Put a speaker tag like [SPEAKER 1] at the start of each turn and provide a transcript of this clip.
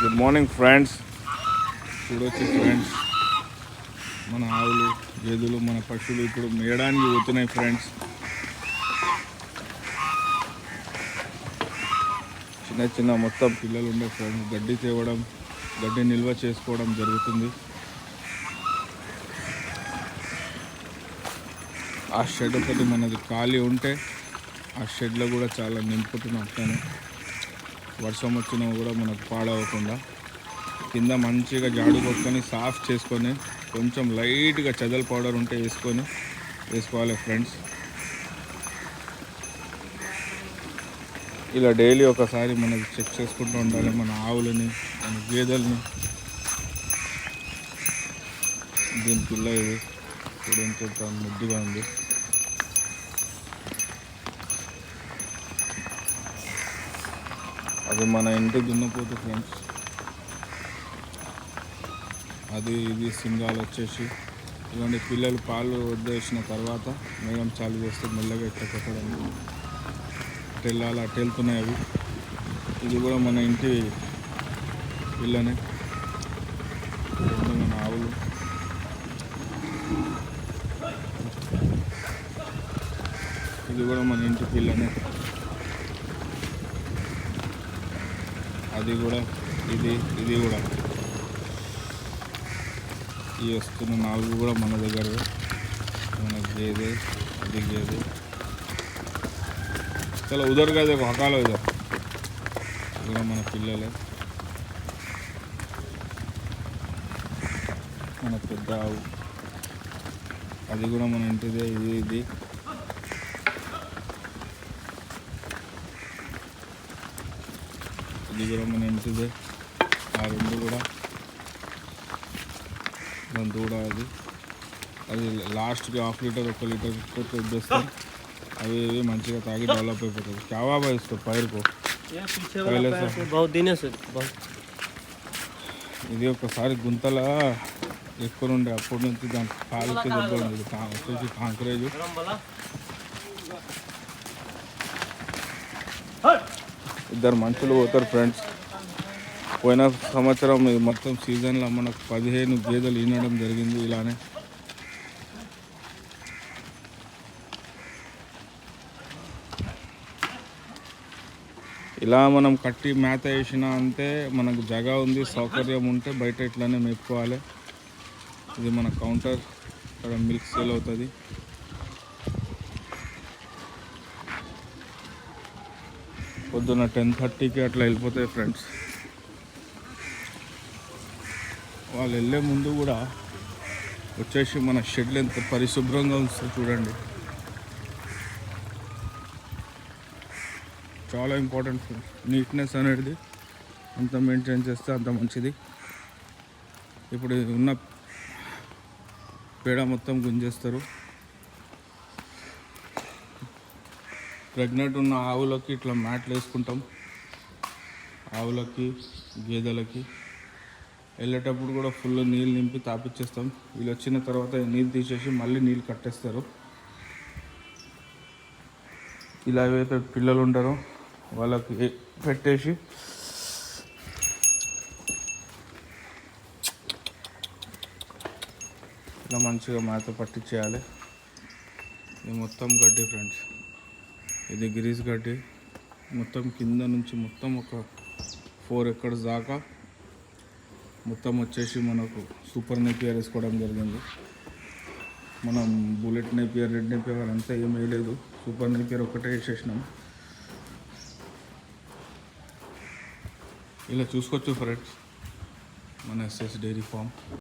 [SPEAKER 1] Good morning friends. చూడొచ్చు friends, మన ఆవులు, గేదెలు, మన పశువులు ఇప్పుడు మేయడానికి పోతున్నాయి ఫ్రెండ్స్. చిన్న చిన్న మొత్తం పిల్లలు ఉండే ఫ్రెండ్స్ గడ్డి తేవడం, గడ్డి నిల్వ చేసుకోవడం జరుగుతుంది. ఆ షెడ్ ఒకటి మనది ఖాళీ ఉంటే ఆ షెడ్లో కూడా చాలా నింపుతున్నాం. కానీ వర్షం వచ్చినా కూడా మనకు పాడవకుండా కింద మంచిగా జాడు కొట్టుకొని సాఫ్ చేసుకొని కొంచెం లైట్గా చెదల్ పౌడర్ ఉంటే వేసుకోవాలి ఫ్రెండ్స్. ఇలా డైలీ ఒకసారి మనకి చెక్ చేసుకుంటూ ఉండాలి మన ఆవులని, మన గేదెల్ని. దీని పిల్ల ఇది చూడంత ముద్దుగా ఉంది. అది మన ఇంటి దున్నపోతు ఫ్రెండ్స్. అది ఇది సింగాలు వచ్చేసి ఇలాంటి పిల్లలు పాలు వదిలేసిన తర్వాత మేఘం చాలు చేస్తే మెల్లగా ఇట్లా కొట్టడం అటు వెళ్తున్నాయి అవి. ఇది కూడా మన ఇంటి పిల్లనే, మన ఆవులు. ఇది కూడా మన ఇంటి పిల్లనే. అది కూడా ఇది కూడా ఈ వస్తున్న 4 కూడా మన దగ్గర. మన గేదె, అది గేదె. చాలా ఉదర్ కదా, హకాలో ఉదర్. ఇది కూడా మన పిల్లలే. మన పెద్ద ఆవు అది కూడా మన ఇంటిదే. ఇది కూడా మన ఇంటిదే. ఆ 2 కూడా మన దూడ. అది లాస్ట్కి 1/2 లీటర్ 1 లీటర్ కొట్టి వద్దేస్తాం. అవి మంచిగా తాగి డెవలప్ అయిపోతుంది. చావా ఇస్తాం పైరుకు. ఇది ఒకసారి గుంతల ఎక్కువ ఉండే, అప్పటి నుంచి దానికి కాలుకి దెబ్బ ఉంది. వచ్చేసి కాంక్రేజ్. ఇద్దరు మనుషులు పోతారు ఫ్రెండ్స్. పోయిన సంవత్సరం మొత్తం సీజన్లో మనకు 15 గేదెలు ఈనడం జరిగింది. ఇలానే ఇలా మనం కట్టి మేత వేసినా అంతే. మనకు జగ ఉంది, సౌకర్యం ఉంటే బయట ఇట్లానే మేపుకోవాలి. ఇది మన కౌంటర్, ఇక్కడ మిల్క్ సేల్ అవుతుంది. పొద్దున్న 10:30కి అట్లా వెళ్ళిపోతాయి ఫ్రెండ్స్. వాళ్ళు వెళ్ళే ముందు కూడా వచ్చేసి మన షెడ్లు ఎంత పరిశుభ్రంగా ఉంచుతారు చూడండి. చాలా ఇంపార్టెంట్ నీట్నెస్ అనేది. ఎంత మెయింటైన్ చేస్తే అంత మంచిది. ఇప్పుడు ఉన్న పేడ మొత్తం గుంజేస్తారు. ప్రెగ్నెంట్ ఉన్న ఆవులకి ఇట్లా మ్యాట్లు వేసుకుంటాం. ఆవులకి, గేదెలకి వెళ్ళేటప్పుడు కూడా ఫుల్ నీళ్ళు నింపి తాపిచ్చేస్తాం. వీళ్ళు వచ్చిన తర్వాత నీళ్ళు తీసేసి మళ్ళీ నీళ్ళు కట్టేస్తారు. ఇలా ఏవైతే పిల్లలు ఉంటారో వాళ్ళకి పెట్టేసి ఇలా మంచిగా మేత పట్టించేయాలి. ఇది మొత్తం గడ్డి ఫ్రెండ్స్. ఇది గ్రీస్ గడ్డి. మొత్తం కింద నుంచి మొత్తం ఒక 4 ఎకర్స్ దాకా మొత్తం వచ్చేసి మనకు సూపర్ నేపియర్ వేసుకోవడం జరిగింది. మనం బుల్లెట్ నేపియర్, రెడ్ నేపియర్ అంతా ఏం వేయలేదు. సూపర్ నేపియర్ ఒకటే వేసేసినాం. ఇలా చూసుకోవచ్చు ఫ్రెండ్స్ మన ఎస్ఎస్ డైరీ ఫామ్.